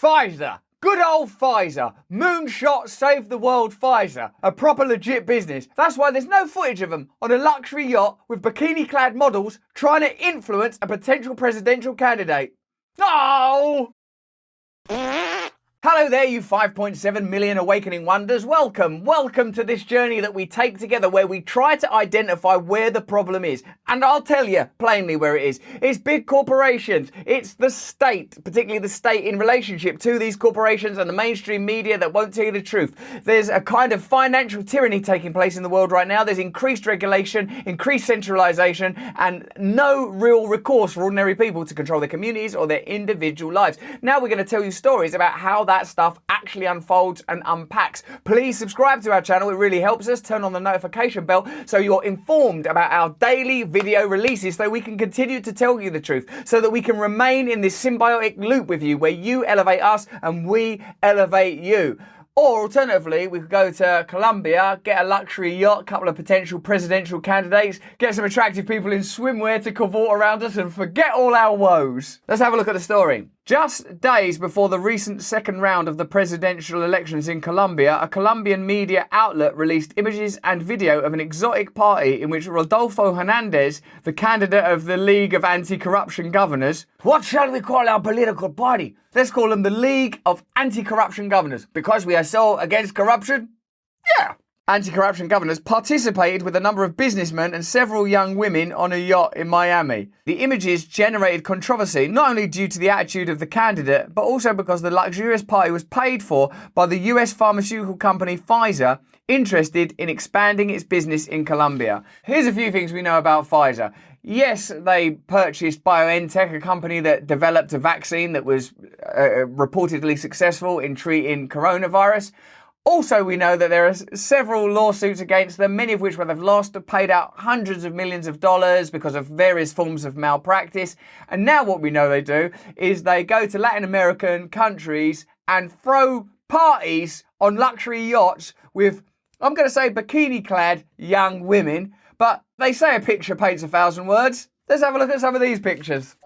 Pfizer. Good old Pfizer. Moonshot save the world Pfizer. A proper legit business. That's why there's no footage of them on a luxury yacht with bikini-clad models trying to influence a potential presidential candidate. Oh! Hello there, you 5.7 million awakening wonders. Welcome to this journey that we take together where we try to identify where the problem is. And I'll tell you plainly where it is. It's big corporations. It's the state, particularly the state in relationship to these corporations and the mainstream media that won't tell you the truth. There's a kind of financial tyranny taking place in the world right now. There's increased regulation, increased centralization, and no real recourse for ordinary people to control their communities or their individual lives. Now we're going to tell you stories about how that stuff actually unfolds and unpacks. Please subscribe to our channel. It really helps us. Turn on the notification bell so you're informed about our daily video releases so we can continue to tell you the truth, so that we can remain in this symbiotic loop with you where you elevate us and we elevate you. Or alternatively, we could go to Colombia, get a luxury yacht, a couple of potential presidential candidates, get some attractive people in swimwear to cavort around us and forget all our woes. Let's have a look at the story. Just days before the recent second round of the presidential elections in Colombia, a Colombian media outlet released images and video of an exotic party in which Rodolfo Hernandez, the candidate of the League of Anti-Corruption Governors— what shall we call our political party? Let's call them the League of Anti-Corruption Governors, because we are so against corruption? Yeah. Anti-corruption governors participated with a number of businessmen and several young women on a yacht in Miami. The images generated controversy not only due to the attitude of the candidate, but also because the luxurious party was paid for by the US pharmaceutical company Pfizer, interested in expanding its business in Colombia. Here's a few things we know about Pfizer. Yes, they purchased BioNTech, a company that developed a vaccine that was reportedly successful in treating coronavirus. Also, we know that there are several lawsuits against them, many of which where they've lost or paid out hundreds of millions of dollars because of various forms of malpractice. And now what we know they do is they go to Latin American countries and throw parties on luxury yachts with, I'm going to say, bikini-clad young women. But they say a picture paints 1,000 words. Let's have a look at some of these pictures.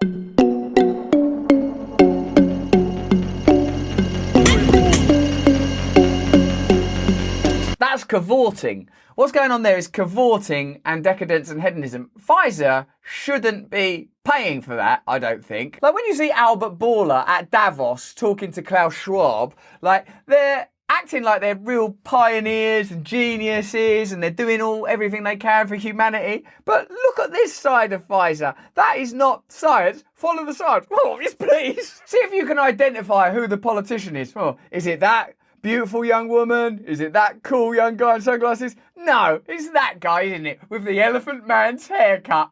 That's cavorting. What's going on there is cavorting and decadence and hedonism. Pfizer shouldn't be paying for that, I don't think. Like when you see Albert Bourla at Davos talking to Klaus Schwab, like they're acting like they're real pioneers and geniuses and they're doing everything they can for humanity. But look at this side of Pfizer. That is not science. Follow the science. Oh, yes, please. See if you can identify who the politician is. Oh, is it that beautiful young woman? Is it that cool young guy in sunglasses? No, it's that guy, isn't it? With the elephant man's haircut.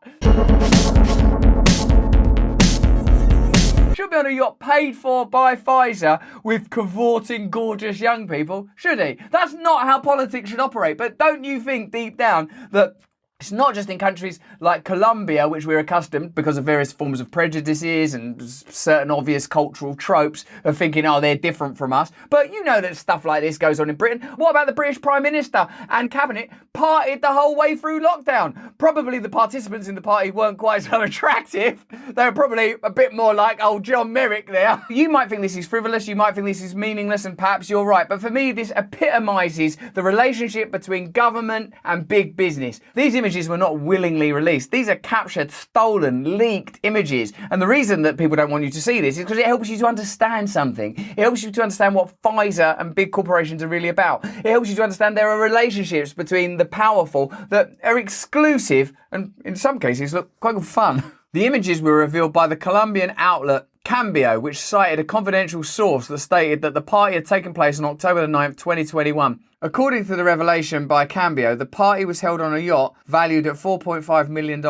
Should be on a yacht paid for by Pfizer with cavorting gorgeous young people, should he? That's not how politics should operate. But don't you think deep down that it's not just in countries like Colombia, which we're accustomed, because of various forms of prejudices and certain obvious cultural tropes of thinking, oh, they're different from us. But you know that stuff like this goes on in Britain. What about the British Prime Minister and Cabinet partied the whole way through lockdown? Probably the participants in the party weren't quite so attractive. They were probably a bit more like old John Merrick there. You might think this is frivolous, you might think this is meaningless, and perhaps you're right. But for me, this epitomises the relationship between government and big business. These images were not willingly released. These are captured, stolen, leaked images. And the reason that people don't want you to see this is because it helps you to understand something. It helps you to understand what Pfizer and big corporations are really about. It helps you to understand there are relationships between the powerful that are exclusive and in some cases look quite good fun. The images were revealed by the Colombian outlet Cambio, which cited a confidential source that stated that the party had taken place on October 9th, 2021. According to the revelation by Cambio, the party was held on a yacht valued at $4.5 million.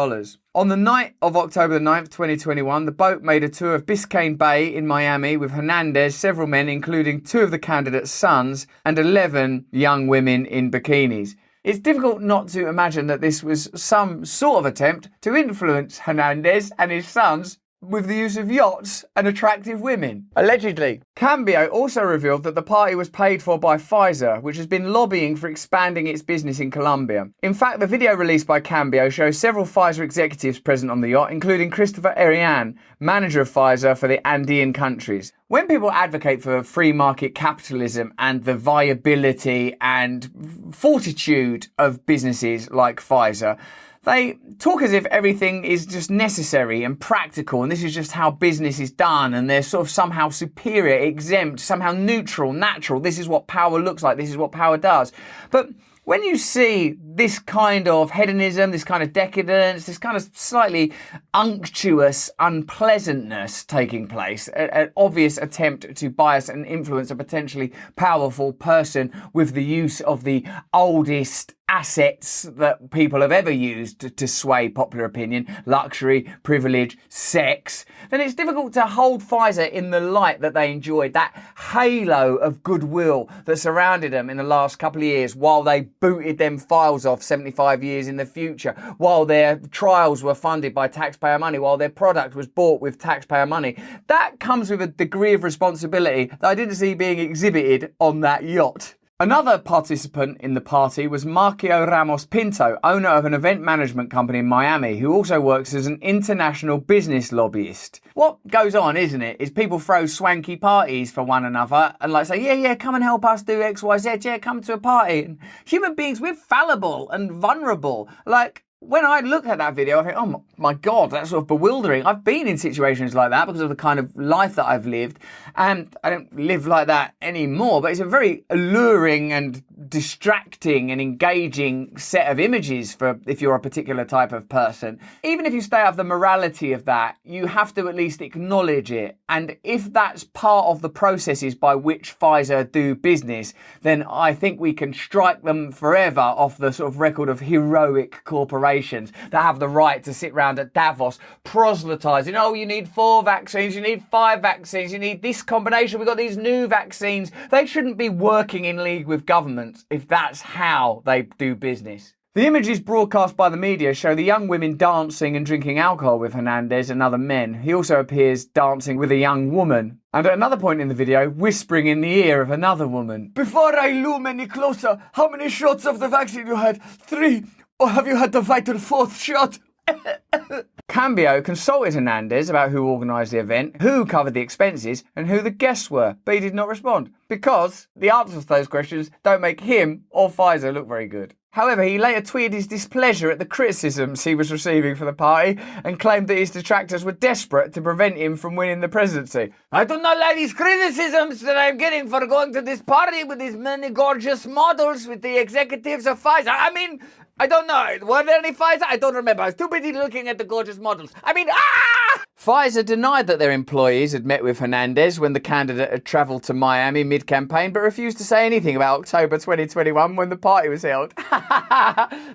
On the night of October 9th, 2021, the boat made a tour of Biscayne Bay in Miami with Hernandez, several men, including 2 of the candidates' sons, and 11 young women in bikinis. It's difficult not to imagine that this was some sort of attempt to influence Hernandez and his sons with the use of yachts and attractive women. Allegedly. Cambio also revealed that the party was paid for by Pfizer, which has been lobbying for expanding its business in Colombia. In fact, the video released by Cambio shows several Pfizer executives present on the yacht, including Christopher Ariane, manager of Pfizer for the Andean countries. When people advocate for free market capitalism and the viability and fortitude of businesses like Pfizer, they talk as if everything is just necessary and practical, and this is just how business is done, and they're sort of somehow superior, exempt, somehow neutral, natural. This is what power looks like. This is what power does. But when you see this kind of hedonism, this kind of decadence, this kind of slightly unctuous unpleasantness taking place, an obvious attempt to bias and influence a potentially powerful person with the use of the oldest assets that people have ever used to sway popular opinion, luxury, privilege, sex, then it's difficult to hold Pfizer in the light that they enjoyed, that halo of goodwill that surrounded them in the last couple of years while they booted them files off 75 years in the future, while their trials were funded by taxpayer money, while their product was bought with taxpayer money. That comes with a degree of responsibility that I didn't see being exhibited on that yacht. Another participant in the party was Marcio Ramos Pinto, owner of an event management company in Miami, who also works as an international business lobbyist. What goes on, isn't it, is people throw swanky parties for one another and like say, yeah, come and help us do X, Y, Z, yeah, come to a party. And human beings, we're fallible and vulnerable. Like, when I look at that video, I think, oh my God, that's sort of bewildering. I've been in situations like that because of the kind of life that I've lived, and I don't live like that anymore, but it's a very alluring and distracting and engaging set of images for if you're a particular type of person. Even if you stay out of the morality of that, you have to at least acknowledge it. And if that's part of the processes by which Pfizer do business, then I think we can strike them forever off the sort of record of heroic corporations that have the right to sit round at Davos proselytising, oh, you need 4 vaccines, you need 5 vaccines, you need this combination, we've got these new vaccines. They shouldn't be working in league with governments if that's how they do business. The images broadcast by the media show the young women dancing and drinking alcohol with Hernandez and other men. He also appears dancing with a young woman, and at another point in the video, whispering in the ear of another woman. Before I loom any closer, how many shots of the vaccine you had? 3? Or have you had the vital 4th shot? Cambio consulted Hernandez about who organised the event, who covered the expenses, and who the guests were, but he did not respond, because the answers to those questions don't make him or Pfizer look very good. However, he later tweeted his displeasure at the criticisms he was receiving for the party and claimed that his detractors were desperate to prevent him from winning the presidency. I do not like these criticisms that I'm getting for going to this party with these many gorgeous models with the executives of Pfizer. I mean, I don't know. Were there any Pfizer? I don't remember. I was too busy looking at the gorgeous models. Pfizer denied that their employees had met with Hernandez when the candidate had travelled to Miami mid-campaign, but refused to say anything about October 2021 when the party was held.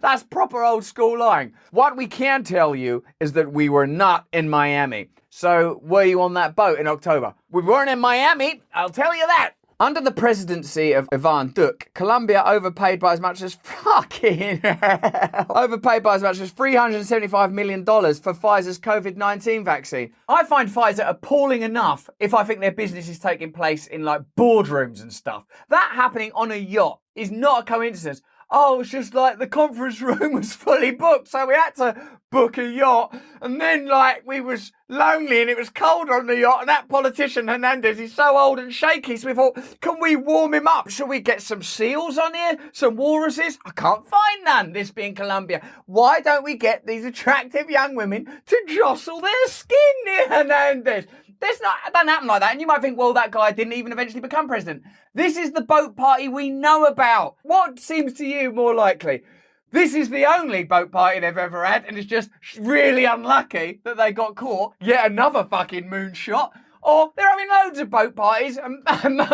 That's proper old school lying. What we can tell you is that we were not in Miami. So were you on that boat in October? We weren't in Miami, I'll tell you that. Under the presidency of Ivan Duque, Colombia overpaid by as much as $375 million for Pfizer's COVID-19 vaccine. I find Pfizer appalling enough if I think their business is taking place in like boardrooms and stuff. That happening on a yacht is not a coincidence. Oh, it's just like the conference room was fully booked, so we had to book a yacht. And then, like, we was lonely and it was cold on the yacht, and that politician Hernandez is so old and shaky, so we thought, can we warm him up? Should we get some seals on here? Some walruses? I can't find none, this being Colombia. Why don't we get these attractive young women to jostle their skin near Hernandez? It doesn't happen like that. And you might think, well, that guy didn't even eventually become president. This is the boat party we know about. What seems to you more likely? This is the only boat party they've ever had, and it's just really unlucky that they got caught. Yet another fucking moonshot. Or they're having loads of boat parties, and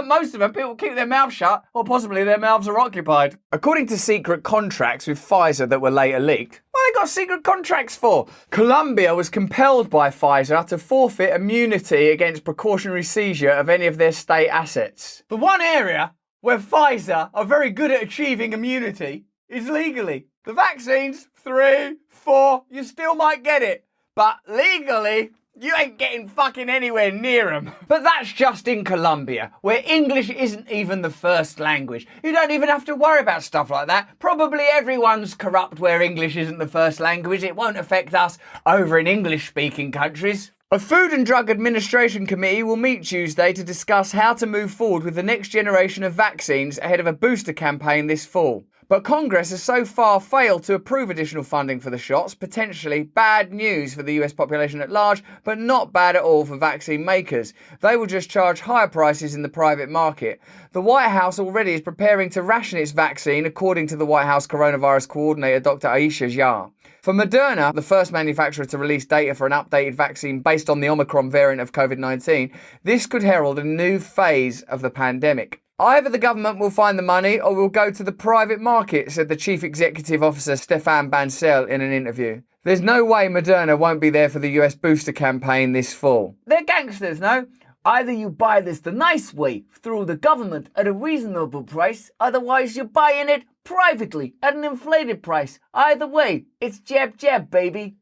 most of them, people keep their mouths shut, or possibly their mouths are occupied. According to secret contracts with Pfizer that were later leaked, what have they got secret contracts for? Colombia was compelled by Pfizer to forfeit immunity against precautionary seizure of any of their state assets. The one area where Pfizer are very good at achieving immunity is legally. The vaccines, 3, 4, you still might get it. But legally, You ain't getting fucking anywhere near them. But that's just in Colombia, where English isn't even the first language. You don't even have to worry about stuff like that. Probably everyone's corrupt where English isn't the first language. It won't affect us over in English-speaking countries. A Food and Drug Administration committee will meet Tuesday to discuss how to move forward with the next generation of vaccines ahead of a booster campaign this fall. But Congress has so far failed to approve additional funding for the shots, potentially bad news for the US population at large, but not bad at all for vaccine makers. They will just charge higher prices in the private market. The White House already is preparing to ration its vaccine, according to the White House coronavirus coordinator, Dr. Aisha Jha. For Moderna, the first manufacturer to release data for an updated vaccine based on the Omicron variant of COVID-19, this could herald a new phase of the pandemic. Either the government will find the money or we'll go to the private market, said the Chief Executive Officer Stéphane Bancel in an interview. There's no way Moderna won't be there for the US booster campaign this fall. They're gangsters, no? Either you buy this the nice way, through the government at a reasonable price, otherwise you're buying it privately at an inflated price. Either way, it's jab jab, baby.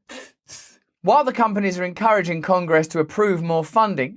While the companies are encouraging Congress to approve more funding,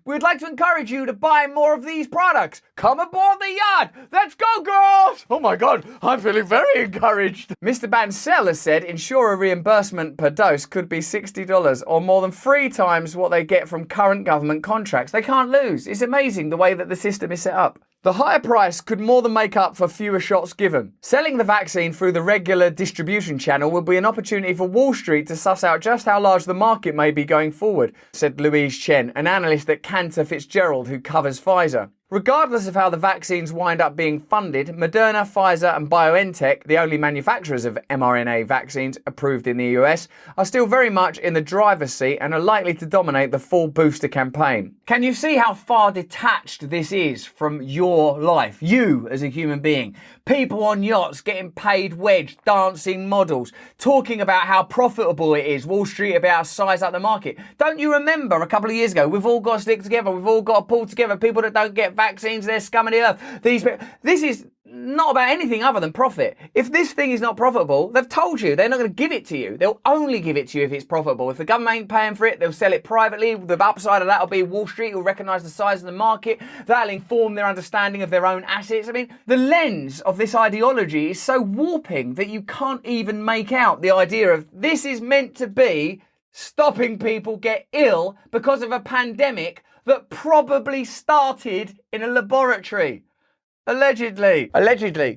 we'd like to encourage you to buy more of these products. Come aboard the yacht. Let's go, girls. Oh my God, I'm feeling very encouraged. Mr. Bancel has said insurer reimbursement per dose could be $60 or more than 3 times what they get from current government contracts. They can't lose. It's amazing the way that the system is set up. The higher price could more than make up for fewer shots given. Selling the vaccine through the regular distribution channel will be an opportunity for Wall Street to suss out just how large the market may be going forward, said Louise Chen, an analyst at Cantor Fitzgerald who covers Pfizer. Regardless of how the vaccines wind up being funded, Moderna, Pfizer and BioNTech, the only manufacturers of mRNA vaccines approved in the US, are still very much in the driver's seat and are likely to dominate the fall booster campaign. Can you see how far detached this is from your life, you as a human being? People on yachts getting paid wedge, dancing models, talking about how profitable it is, Wall Street about size up the market. Don't you remember a couple of years ago, we've all got to stick together, we've all got to pull together, people that don't get vaccines, they're scum of the earth. This is not about anything other than profit. If this thing is not profitable, they've told you they're not going to give it to you. They'll only give it to you if it's profitable. If the government ain't paying for it, they'll sell it privately. The upside of that will be Wall Street will recognise the size of the market. That'll inform their understanding of their own assets. I mean, the lens of this ideology is so warping that you can't even make out the idea of this is meant to be stopping people get ill because of a pandemic that probably started in a laboratory. Allegedly.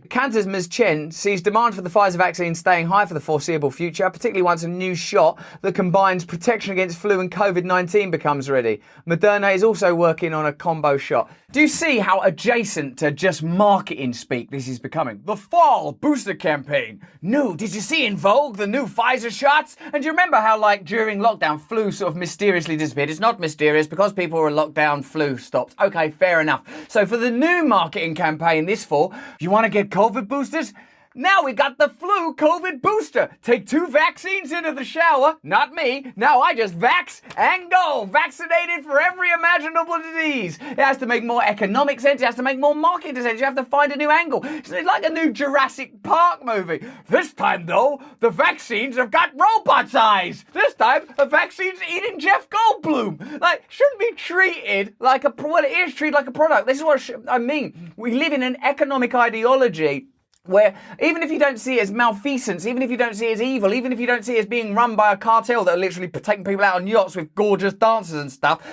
Cantor's Ms. Chen sees demand for the Pfizer vaccine staying high for the foreseeable future, particularly once a new shot that combines protection against flu and COVID-19 becomes ready. Moderna is also working on a combo shot. Do you see how adjacent to just marketing speak this is becoming? The fall booster campaign. No, did you see in Vogue the new Pfizer shots? And do you remember how, like, during lockdown, flu sort of mysteriously disappeared? It's not mysterious because people were locked down, flu stopped. Okay, fair enough. So for the new marketing campaign this fall, you want to get COVID boosters? Now we got the flu COVID booster. Take 2 vaccines into the shower. Not me. Now I just vax and go. Vaccinated for every imaginable disease. It has to make more economic sense. It has to make more marketing sense. You have to find a new angle. It's like a new Jurassic Park movie. This time, though, the vaccines have got robots' eyes. This time, the vaccine's eating Jeff Goldblum. Like, shouldn't be treated like a... Well, it is treated like a product. This is what I mean. We live in an economic ideology where even if you don't see it as malfeasance, even if you don't see it as evil, even if you don't see it as being run by a cartel that are literally taking people out on yachts with gorgeous dancers and stuff,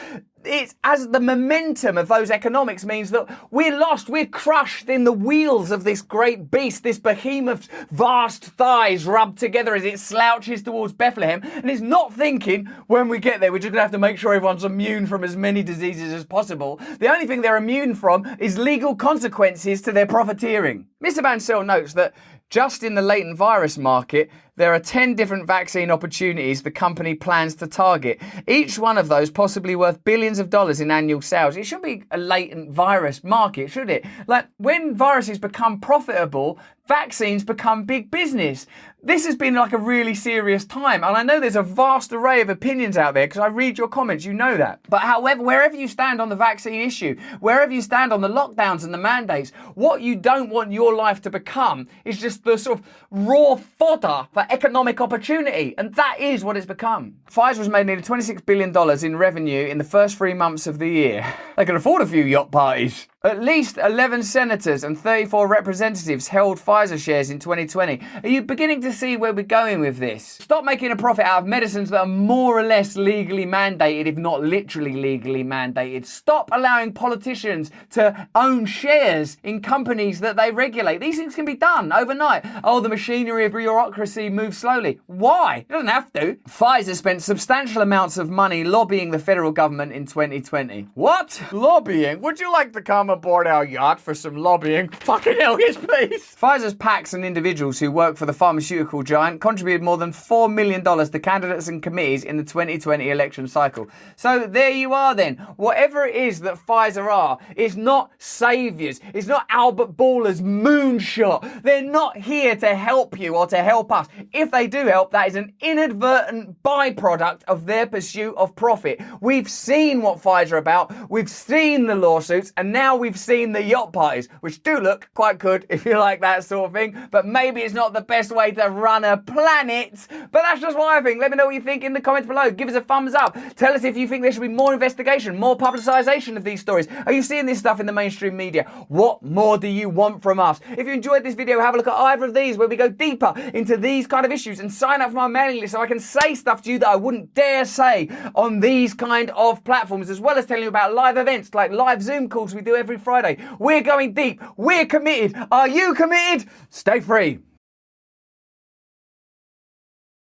it's as the momentum of those economics means that we're lost, we're crushed in the wheels of this great beast, this behemoth's vast thighs rubbed together as it slouches towards Bethlehem, and it's not thinking, when we get there, we're just going to have to make sure everyone's immune from as many diseases as possible. The only thing they're immune from is legal consequences to their profiteering. Mr. Bancel notes that just in the latent virus market, there are 10 different vaccine opportunities the company plans to target. Each one of those possibly worth billions of dollars in annual sales. It should be a latent virus market, should it? Like, when viruses become profitable, vaccines become big business. This has been like a really serious time. And I know there's a vast array of opinions out there because I read your comments, you know that. But however, wherever you stand on the vaccine issue, wherever you stand on the lockdowns and the mandates, what you don't want your life to become is just the sort of raw fodder for for economic opportunity. And that is what it's become. Pfizer has made nearly $26 billion in revenue in the first 3 months of the year. They can afford a few yacht parties. At least 11 senators and 34 representatives held Pfizer shares in 2020. Are you beginning to see where we're going with this? Stop making a profit out of medicines that are more or less legally mandated, if not literally legally mandated. Stop allowing politicians to own shares in companies that they regulate. These things can be done overnight. Oh, the machinery of bureaucracy moves slowly. Why? It doesn't have to. Pfizer spent substantial amounts of money lobbying the federal government in 2020. What? Lobbying? Would you like to come aboard our yacht for some lobbying? Fucking hell, yes, please. Pfizer's PACs and individuals who work for the pharmaceutical giant contributed more than $4 million to candidates and committees in the 2020 election cycle. So there you are then. Whatever it is that Pfizer are, it's not saviors. It's not Albert Baller's moonshot. They're not here to help you or to help us. If they do help, that is an inadvertent byproduct of their pursuit of profit. We've seen what Pfizer are about. We've seen the lawsuits, and now we've seen the yacht parties, which do look quite good if you like that sort of thing, but maybe it's not the best way to run a planet. But that's just what I think. Let me know what you think in the comments below. Give us a thumbs up. Tell us if you think there should be more investigation, more publicisation of these stories. Are you seeing this stuff in the mainstream media? What more do you want from us? If you enjoyed this video, have a look at either of these where we go deeper into these kind of issues, and sign up for my mailing list so I can say stuff to you that I wouldn't dare say on these kind of platforms, as well as telling you about live events like live Zoom calls we do every Friday. We're going deep. We're committed. Are you committed? Stay free.